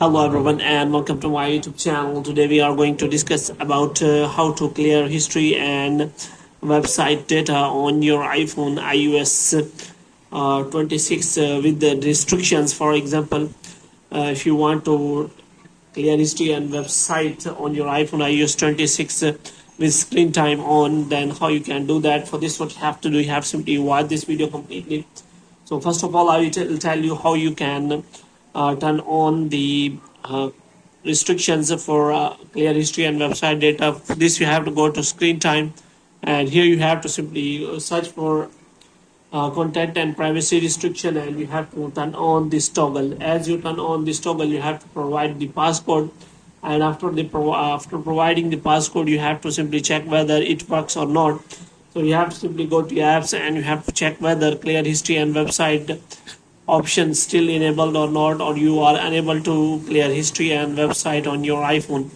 Hello everyone and welcome to my YouTube channel. Today we are going to discuss about how to clear history and website data on your iPhone iOS 26 with the restrictions. For example, if you want to clear history and website on your iPhone iOS 26 with screen time on, then how you can do that. For this, what you have to do, you have simply watch this video completely. So first of all, I will tell you how you can turn on the restrictions for clear history and website data. For this, you have to go to screen time, and here you have to simply search for content and privacy restriction, and you have to turn on this toggle. As you turn on this toggle, you have to provide the passcode, and after providing the passcode, you have to simply check whether it works or not. So you have to simply go to apps and you have to check whether clear history and website option still enabled or not, or you are unable to clear history and website on your iPhone.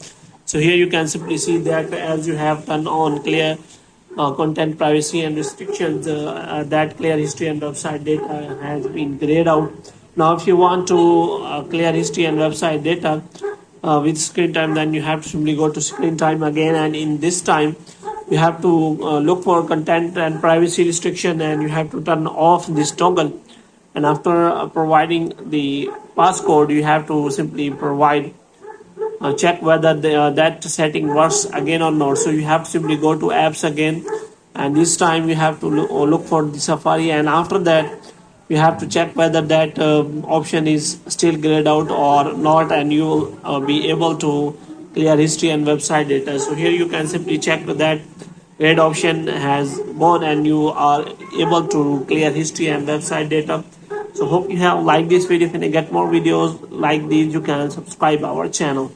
So here you can simply see that as you have turned on clear content privacy and restrictions, that clear history and website data has been grayed out. Now if you want to clear history and website data with screen time, then you have to simply go to screen time again, and in this time you have to look for content and privacy restriction, and you have to turn off this toggle. And after providing the passcode, you have to simply provide check whether that setting works again or not. So you have to simply go to apps again, and this time you have to look for the Safari, and after that you have to check whether that option is still grayed out or not, and you will be able to clear history and website data. So here you can simply check that red option has gone and you are able to clear history and website data. So hope you have liked this video. If you get more videos like these, you can subscribe our channel.